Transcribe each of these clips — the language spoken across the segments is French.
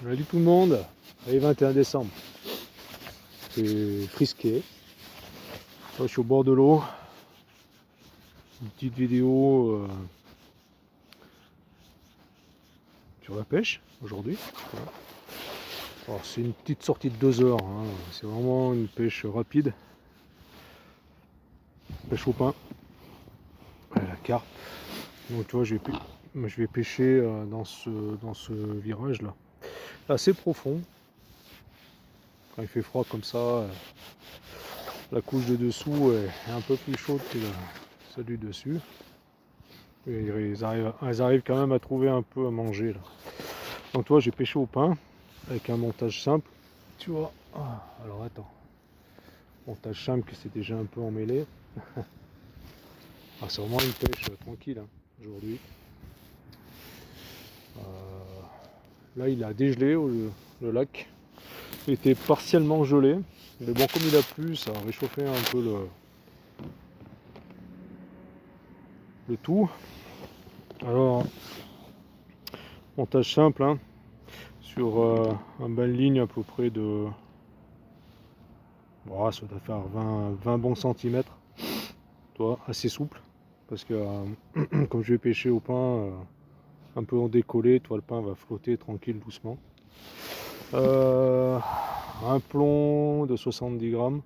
Salut tout le monde, allez 21 décembre, c'est frisqué, moi, je suis au bord de l'eau, une petite vidéo sur la pêche aujourd'hui. Voilà. Alors c'est une petite sortie de 2 heures, hein. C'est vraiment une pêche rapide, pêche au pain, la carpe. Donc tu vois je vais pêcher dans ce virage là, assez profond. Quand il fait froid comme ça, la couche de dessous est un peu plus chaude que celle du dessus. Et elles arrivent quand même à trouver un peu à manger là. Donc toi j'ai pêché au pain avec un montage simple. Tu vois. Alors attends. Montage simple que c'est déjà un peu emmêlé. C'est vraiment une pêche tranquille hein, aujourd'hui. Là il a dégelé le lac. Il était partiellement gelé. Mais bon comme il a plu, ça a réchauffé un peu le tout. Alors montage simple hein, sur un bain de ligne à peu près de. Bon, ça doit faire 20 bons centimètres. Toi, assez souple. Parce que comme je vais pêcher au pain, un peu en décollé, toi le pain va flotter tranquille doucement. Un plomb de 70 grammes,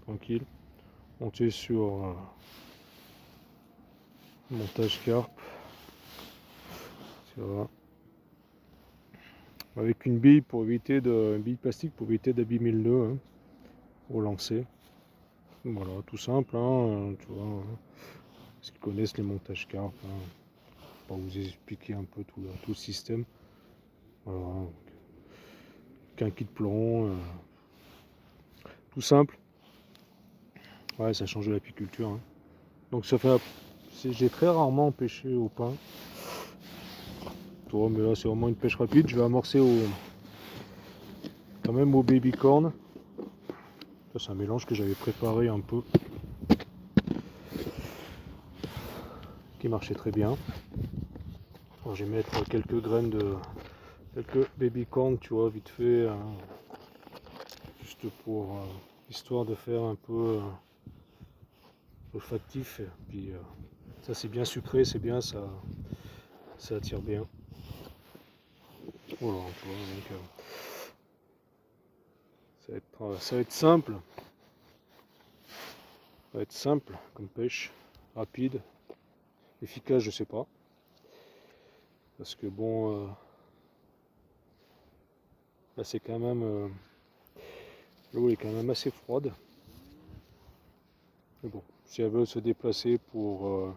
tranquille. Monté sur montage carpe. Ça va. Avec une bille une bille plastique pour éviter d'abîmer le nœud hein, au lancer. Voilà, tout simple, hein, tu vois. Ceux qui connaissent les montages carpe, hein, pour vous expliquer un peu tout le système. Voilà. Qu'un kit de plomb, tout simple. Ouais, ça change de l'apiculture. Hein. Donc ça fait, j'ai très rarement pêché au pain. Toi, mais là c'est vraiment une pêche rapide. Je vais amorcer quand même au baby corn. Ça c'est un mélange que j'avais préparé un peu, qui marchait très bien. Alors, je vais mettre quelques graines quelques baby corn, tu vois, vite fait, hein, juste pour histoire de faire un peu olfactif. Et puis ça c'est bien sucré, c'est bien, ça attire bien. Voilà, tu vois, donc, ça va être simple. Ça va être simple comme pêche, rapide, efficace, je sais pas. Parce que bon, là c'est quand même. L'eau est quand même assez froide. Mais bon, si elle veut se déplacer pour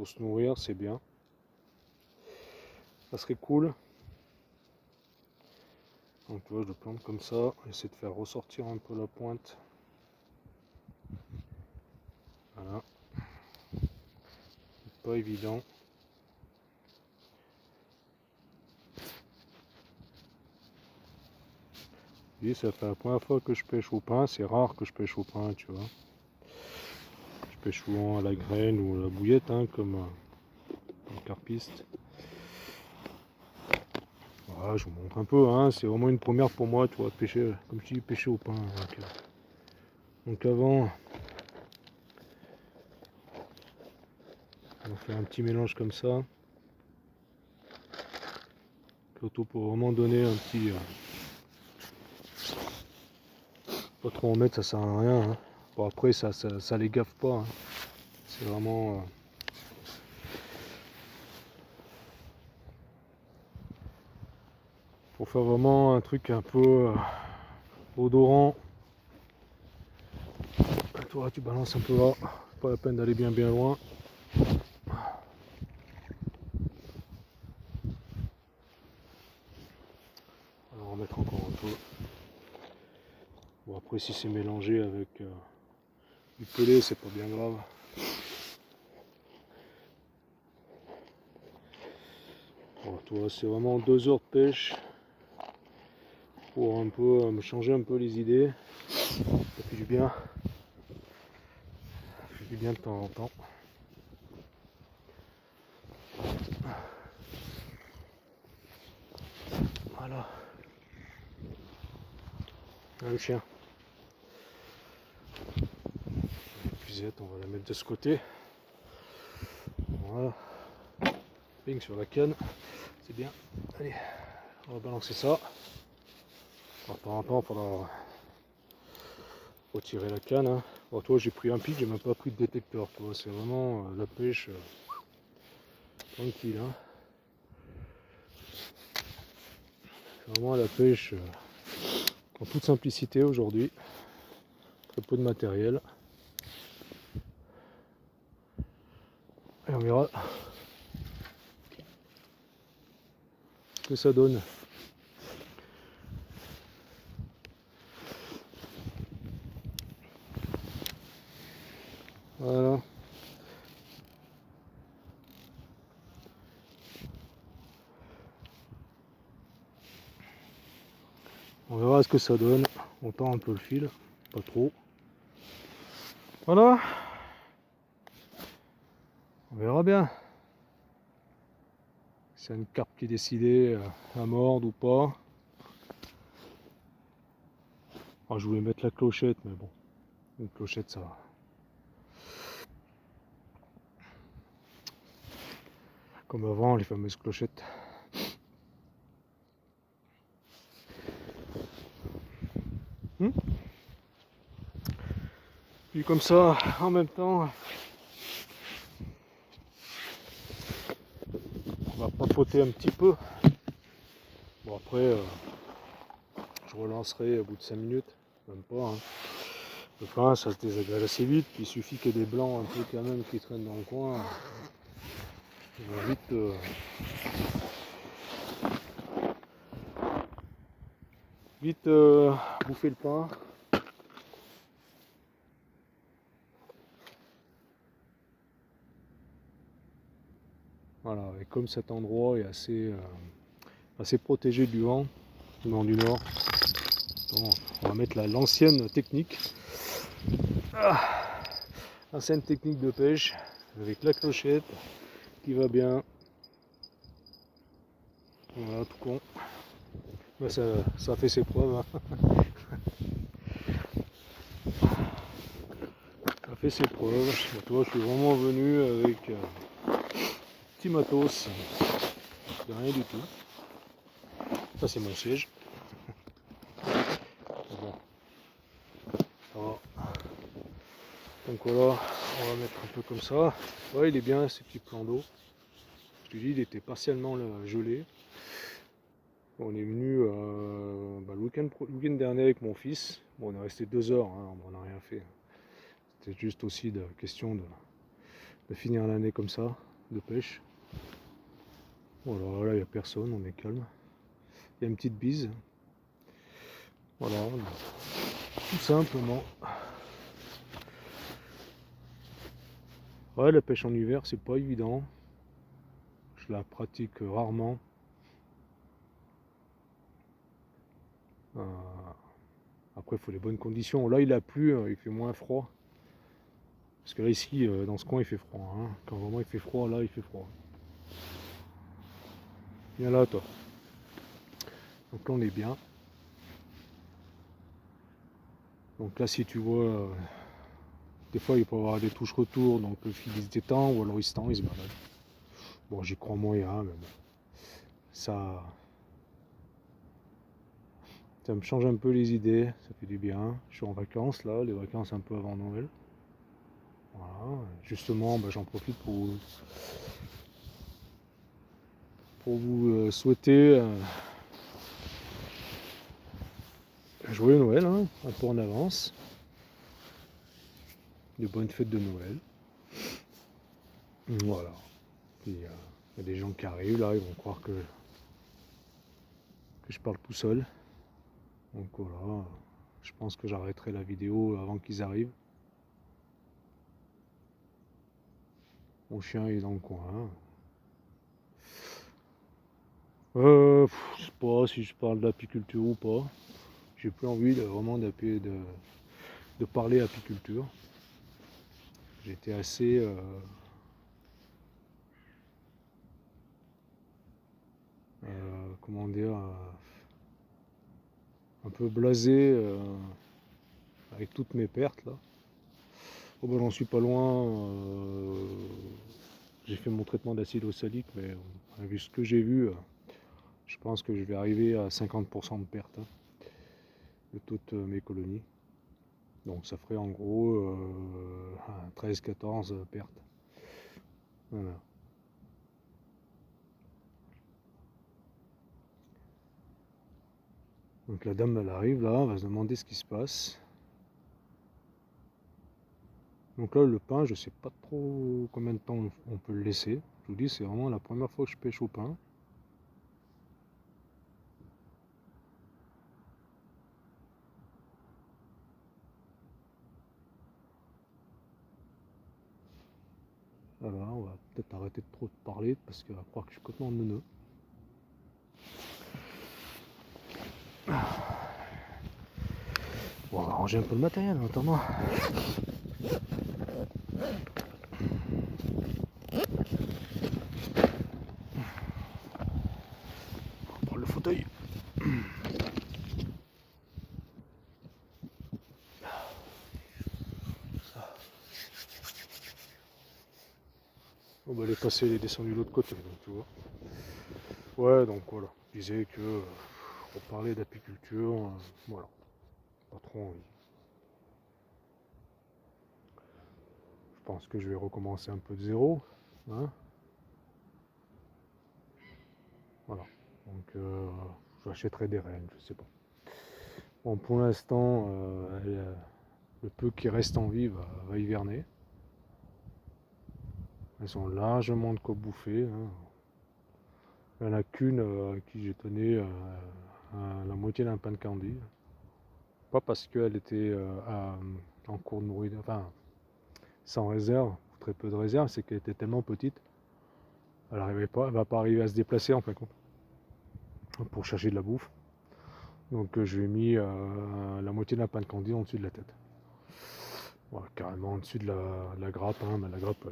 se nourrir, c'est bien. Ça serait cool. Donc tu vois, je le plante comme ça, j'essaie de faire ressortir un peu la pointe. Voilà. Pas évident. Et ça fait la première fois que je pêche au pain, c'est rare que je pêche au pain, tu vois. Je pêche souvent à la graine ou à la bouillette, hein, comme carpiste. Voilà, je vous montre un peu, hein, c'est vraiment une première pour moi, tu vois, de pêcher, comme je dis, pêcher au pain. Donc avant, on fait un petit mélange comme ça. Surtout pour vraiment donner un petit. Pas trop en mettre, ça sert à rien. Hein. Bon après ça les gaffe pas. Hein. C'est vraiment. Pour faire vraiment un truc un peu odorant. Toi tu balances un peu là. Pas la peine d'aller bien loin. Alors on va mettre encore un peu. Bon après si c'est mélangé avec du pelé c'est pas bien grave. Bon, toi c'est vraiment 2 heures de pêche pour un peu me changer un peu les idées. Ça fait du bien. Ça fait du bien de temps en temps. Voilà. Le chien. L'épuisette, on va la mettre de ce côté. Voilà. Ping sur la canne. C'est bien. Allez, on va balancer ça. De temps en temps, il faudra retirer la canne. Hein. Bon, toi, j'ai pris un pic, j'ai même pas pris de détecteur. C'est vraiment la pêche tranquille. Hein. C'est vraiment la pêche en toute simplicité aujourd'hui. Très peu de matériel. Et on verra ce que ça donne. Voilà. On verra ce que ça donne. On tend un peu le fil, pas trop. Voilà. On verra bien. C'est une carpe qui est décidée à mordre ou pas. Alors, je voulais mettre la clochette, mais bon, une clochette ça va. Comme avant, les fameuses clochettes. Puis comme ça, en même temps, on va papoter un petit peu. Bon après, je relancerai au bout de 5 minutes, même pas. Hein. Le frein, ça se désagrège assez vite, puis il suffit qu'il y ait des blancs un peu quand même qui traînent dans le coin. Ils vont vite bouffer le pain. Voilà, et comme cet endroit est assez protégé du vent du nord, bon, on va mettre l'ancienne technique. L'ancienne technique de pêche avec la clochette qui va bien. Voilà, tout con. Ben, ça a fait ses preuves. Hein. Ça a fait ses preuves. Ben, toi, je suis vraiment venu avec petit matos. De rien du tout. Ça, c'est mon siège. Bon. Ça va. Donc voilà, on va mettre un peu comme ça. Ouais, il est bien ces petits plans d'eau. Je te dis, il était partiellement gelé. On est venu le week-end dernier avec mon fils. Bon, on est resté 2 heures, hein, on n'a rien fait. C'était juste aussi de question de finir l'année comme ça, de pêche. Voilà, là il n'y a personne, on est calme. Il y a une petite bise. Voilà, tout simplement. Ouais, la pêche en hiver, c'est pas évident. Je la pratique rarement. Après, il faut les bonnes conditions. Là, il a plu, il fait moins froid. Parce que là, ici, dans ce coin, il fait froid. Hein. Quand vraiment il fait froid, là, il fait froid. Viens là, toi. Donc là, on est bien. Donc là, si tu vois, des fois, il peut y avoir des touches retour, donc le fil il se détend, ou alors il se tend, il se balade. Bon, j'y crois moyen, mais bon. Ça me change un peu les idées, ça fait du bien. Je suis en vacances, là, les vacances un peu avant Noël. Voilà, justement, j'en profite pour vous souhaiter un joyeux Noël, hein, un peu en avance. De bonnes fêtes de Noël. Voilà. Puis il y a des gens qui arrivent là, ils vont croire que je parle tout seul. Donc voilà, je pense que j'arrêterai la vidéo avant qu'ils arrivent. Mon chien est dans le coin. Je sais pas si je parle d'apiculture ou pas. J'ai plus envie vraiment de parler apiculture. J'étais assez comment dire, un peu blasé avec toutes mes pertes là. Oh bah j'en suis pas loin. J'ai fait mon traitement d'acide oxalique, mais vu ce que j'ai vu, je pense que je vais arriver à 50% de perte de toutes mes colonies. Donc ça ferait en gros 13-14 pertes. Voilà. Donc la dame elle arrive là, elle va se demander ce qui se passe. Donc là le pain, je sais pas trop combien de temps on peut le laisser. Je vous dis, c'est vraiment la première fois que je pêche au pain. Voilà, on va peut-être arrêter de trop de parler parce qu'elle va croire que je suis complètement neuneux. Bon, on va ranger un peu le matériel en attendant. On va prendre le fauteuil. On va les passer, les descendre de l'autre côté, donc tu vois. Ouais, donc voilà. Je disais que on parlait d'apiculture, voilà. Pas trop envie. Je pense que je vais recommencer un peu de zéro. Hein, voilà. Donc j'achèterai des rennes, je sais pas. Bon, pour l'instant, le peu qui reste en vie va hiverner. Elles sont largement de quoi bouffer. Hein. Il n'y en a qu'une à qui j'ai donné la moitié d'un pain de candy. Pas parce qu'elle était en cours de nourriture, enfin sans réserve, très peu de réserve, c'est qu'elle était tellement petite, elle va pas arriver à se déplacer en fin de compte, pour chercher de la bouffe. Donc je lui ai mis la moitié d'un pain de candy en dessus de la tête. Voilà, carrément en dessus de la grappe, hein, mais la grappe,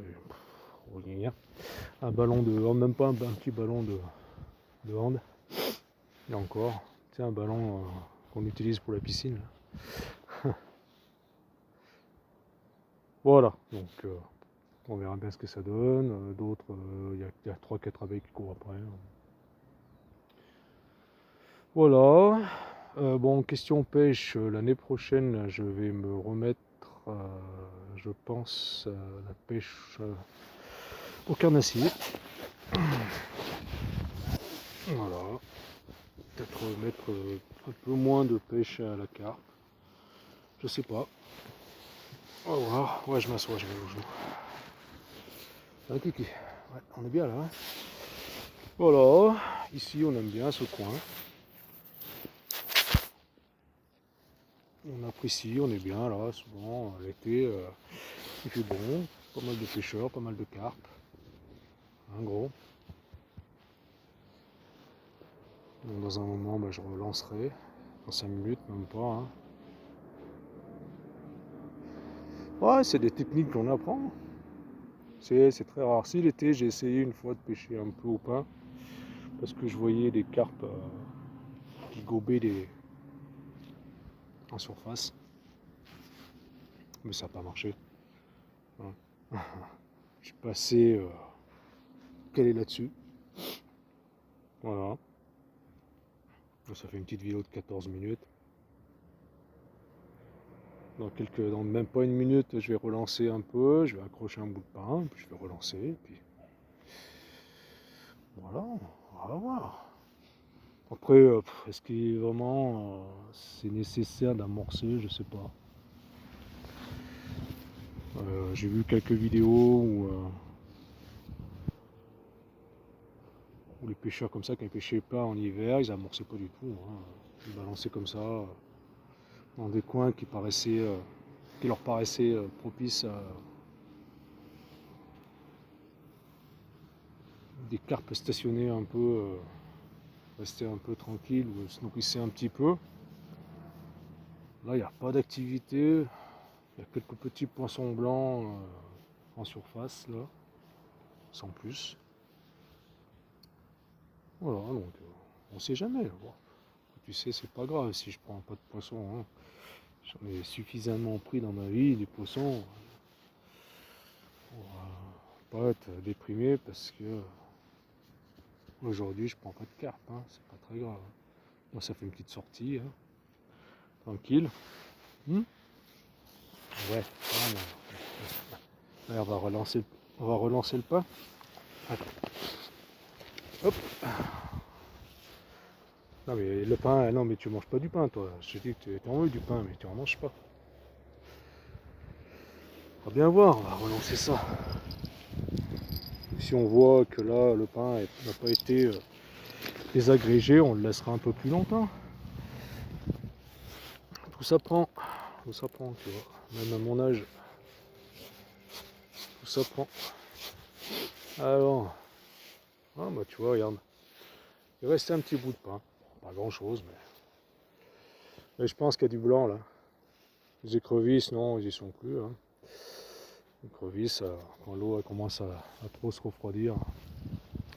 un ballon de hand, même pas un petit ballon de hand, et encore, c'est un ballon qu'on utilise pour la piscine. Voilà, donc on verra bien ce que ça donne. D'autres, il y a 3-4 abeilles qui courent après. Voilà. Bon, question pêche, l'année prochaine, je vais me remettre, je pense, à la pêche au carnassier. Voilà. Peut-être mettre un peu moins de pêche à la carpe. Je sais pas. On va voir. Ouais, je m'assois, je vais au genou. Ah, Kiki. Ouais, on est bien là. Hein, voilà. Ici, on aime bien ce coin. On apprécie, on est bien là, souvent l'été, il fait bon, pas mal de pêcheurs, pas mal de carpes, hein, gros. Donc dans un moment, bah, je relancerai, dans 5 minutes, même pas. Hein. Ouais, c'est des techniques qu'on apprend, c'est très rare. Si l'été, j'ai essayé une fois de pêcher un peu au pain, parce que je voyais des carpes qui gobaient en surface, mais ça n'a pas marché. Hein. Je suis passé calé là-dessus. Voilà. Ça fait une petite vidéo de 14 minutes. Dans même pas une minute, je vais relancer un peu, je vais accrocher un bout de pain, puis je vais relancer, puis voilà, on va voir. Après, est-ce qu'il est vraiment c'est nécessaire d'amorcer, je sais pas. J'ai vu quelques vidéos où les pêcheurs comme ça, quand ils pêchaient pas en hiver, ils amorçaient pas du tout. Hein. Ils balançaient comme ça dans des coins qui leur paraissaient propices à des carpes stationnées un peu, rester un peu tranquille ou se nourrisser un petit peu. Là, il n'y a pas d'activité. Il y a quelques petits poissons blancs en surface, là, sans plus. Voilà, donc on ne sait jamais. Bon. tu sais, c'est pas grave si je prends pas de poisson, hein. J'en ai suffisamment pris dans ma vie, des poissons, pour pas être déprimé parce que aujourd'hui je prends pas de carpe, hein. C'est pas très grave. Moi ça fait une petite sortie, hein. Tranquille. Ouais, voilà. Allez, on va relancer le pain. Attends. Hop. Non mais le pain, non mais tu manges pas du pain toi. Je te dis que tu en veux du pain, mais tu en manges pas. On va bien voir, on va relancer ça. Si on voit que là le pain n'a pas été désagrégé, on le laissera un peu plus longtemps. Tout s'apprend, tu vois. Même à mon âge, tout s'apprend. Alors, ah bah tu vois, regarde, il restait un petit bout de pain. Pas grand chose, mais je pense qu'il y a du blanc là. Les écrevisses, non, ils y sont plus, hein. Les écrevisses, quand l'eau commence à trop se refroidir,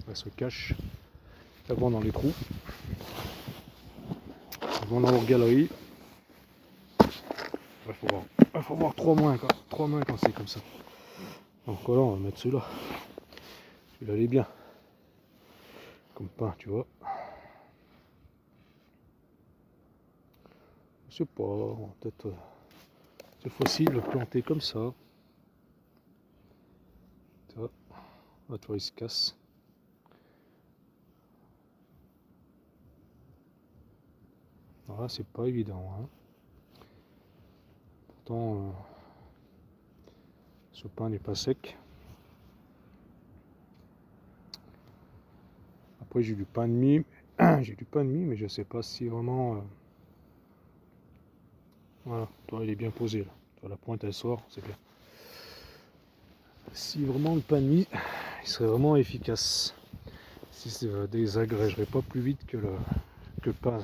elles se cachent. Elles vont dans les trous. Elles vont dans leur galerie. Il faut voir 3 moins, quoi. 3 moins quand c'est comme ça. Donc voilà, on va mettre celui-là. Celui-là, il est bien. Comme pain, tu vois. Je sais pas, peut-être cette fois-ci le planter comme ça. Tu vois, ah, tu vois, il se casse. Alors là, c'est pas évident, hein. Pourtant, ce pain n'est pas sec. Après, j'ai du pain de mie. J'ai du pain de mie, mais je sais pas si vraiment. Voilà, toi, il est bien posé là. Toi, la pointe elle sort, c'est bien. Si vraiment le pain de mie, il serait vraiment efficace. Si ça désagrégerait pas plus vite que le pain,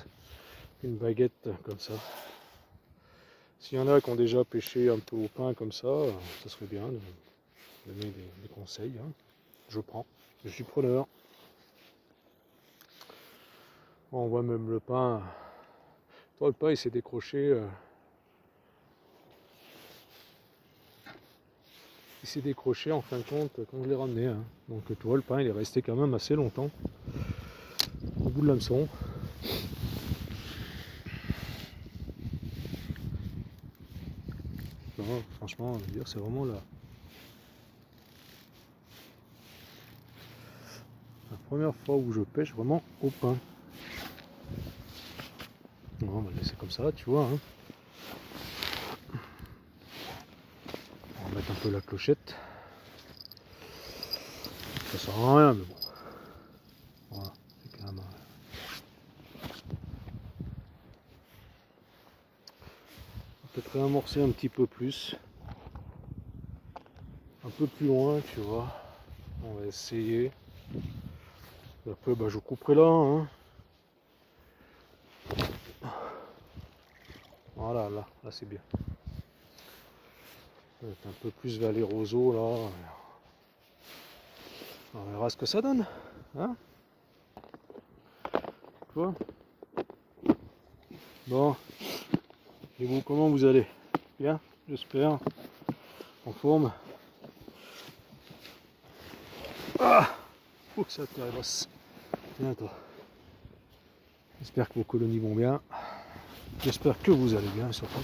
une baguette comme ça. S'il y en a qui ont déjà pêché un peu au pain comme ça serait bien de donner des conseils, hein. Je prends, je suis preneur. On voit même le pain. Toi, le pain il s'est décroché. Il s'est décroché en fin de compte quand je l'ai ramené, hein. Donc tu vois, le pain il est resté quand même assez longtemps au bout de l'hameçon. Non, franchement, je veux dire, c'est vraiment la première fois où je pêche vraiment au pain. Non, on va le laisser comme ça, tu vois, hein. On va mettre un peu la clochette. Ça sert à rien, mais bon. Voilà, c'est quand même. On va peut-être réamorcer un petit peu plus. Un peu plus loin, tu vois. On va essayer. Et après, bah, je couperai là, hein. Voilà, là c'est bien. On va être un peu plus vers les roseaux, là. On verra ce que ça donne, hein. Tu vois. Bon. Et vous, comment vous allez? Bien, j'espère. En forme. Ah, faut que ça t'arrive. Bien, toi. J'espère que vos colonies vont bien. J'espère que vous allez bien, surtout.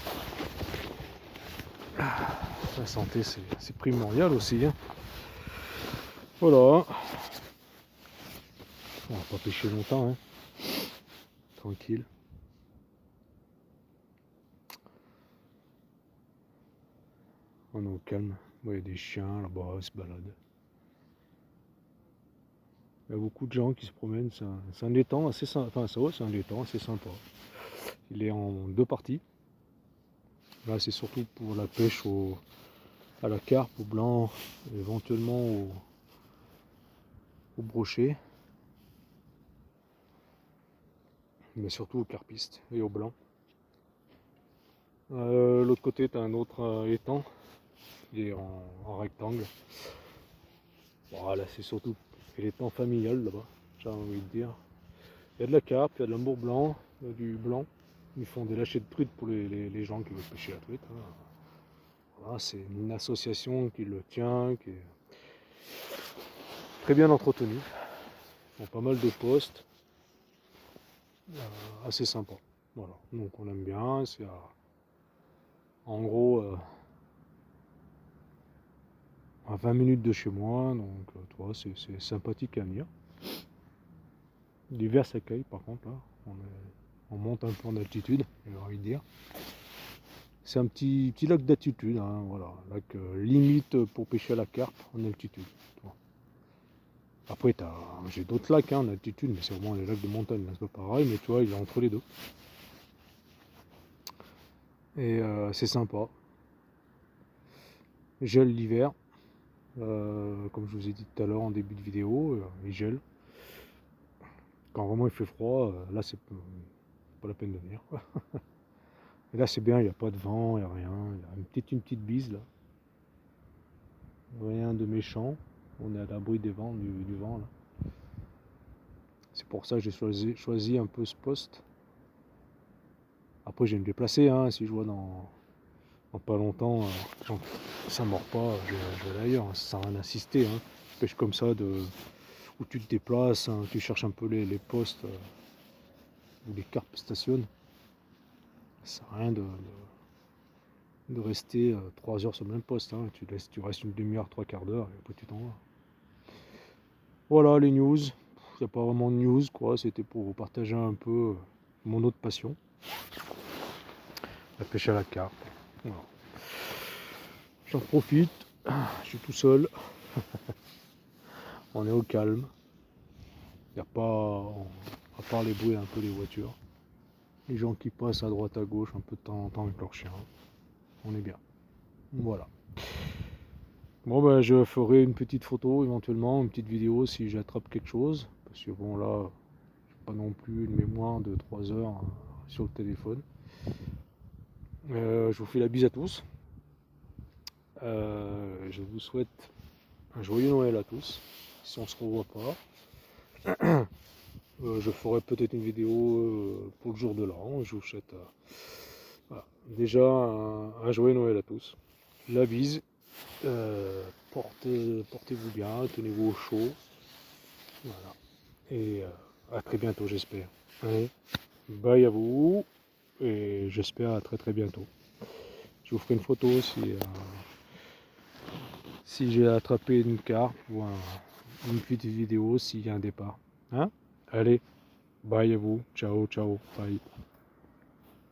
La santé, c'est primordial aussi, hein. Voilà. On va pas pêcher longtemps, hein. Tranquille. On est au calme. Il y a des chiens là-bas, ils se baladent. Il y a beaucoup de gens qui se promènent. C'est un étang assez sympa. Enfin, ça, ouais, c'est un étang assez sympa. Il est en 2 parties. Là, c'est surtout pour la pêche à la carpe, au blanc, éventuellement au brochet. Mais surtout aux carpistes et au blanc. L'autre côté, tu as un autre étang. Il est en rectangle. Voilà, c'est surtout l'étang familial là-bas, j'ai envie de dire. Il y a de la carpe, il y a de l'amour blanc, du blanc. Ils font des lâchers de truite pour les gens qui veulent pêcher la truite. Hein. Voilà, c'est une association qui le tient, qui est très bien entretenue. Ils ont pas mal de postes, assez sympa. Voilà, donc on aime bien. C'est en gros à 20 minutes de chez moi, donc toi, c'est sympathique à venir. L'hiver ça caille par contre là, on monte un peu en altitude, j'ai envie de dire. C'est un petit lac d'altitude, hein, voilà, lac limite pour pêcher à la carpe en altitude. Après j'ai d'autres lacs en altitude, mais c'est vraiment les lacs de montagne, c'est pas pareil, mais tu vois, il est entre les deux. Et c'est sympa. Gèle l'hiver, comme je vous ai dit tout à l'heure en début de vidéo, il gèle. Quand vraiment il fait froid, là c'est pas la peine de venir. Et là c'est bien, il n'y a pas de vent, il n'y a rien, il y a une petite bise là. Rien de méchant, on est à l'abri des vents, du vent là. C'est pour ça que j'ai choisi un peu ce poste. Après je vais me déplacer, hein, si je vois dans pas longtemps, ça ne mord pas, je vais aller ailleurs, hein, ça sert à rien d'insister. Hein. Pêche comme ça où tu te déplaces, hein, tu cherches un peu les postes où les carpes stationnent. Ça sert à rien de rester 3 heures sur le même poste. Hein. Tu restes une demi-heure, 3/4 d'heure et après tu t'en vas. Voilà les news. Il n'y a pas vraiment de news, quoi. C'était pour vous partager un peu mon autre passion. La pêche à la carpe. Voilà. J'en profite. Je suis tout seul. On est au calme. Il n'y a pas, à part les bruits un peu des voitures, les gens qui passent à droite à gauche un peu de temps en temps avec leurs chiens. On est bien. Voilà. Bon ben je ferai une petite photo éventuellement, une petite vidéo si j'attrape quelque chose. Parce que bon là, j'ai pas non plus une mémoire de 3 heures sur le téléphone. Je vous fais la bise à tous. Je vous souhaite un joyeux Noël à tous. Si on se revoit pas. Je ferai peut-être une vidéo pour le jour de l'an. Je vous souhaite voilà. Déjà un joyeux Noël à tous. La bise. Portez-vous bien, tenez-vous au chaud. Voilà. Et à très bientôt, j'espère. Allez, bye à vous. Et j'espère à très bientôt. Je vous ferai une photo si j'ai attrapé une carpe ou une petite vidéo s'il y a un départ. Hein? Allez, bye à vous. Ciao, ciao. Bye.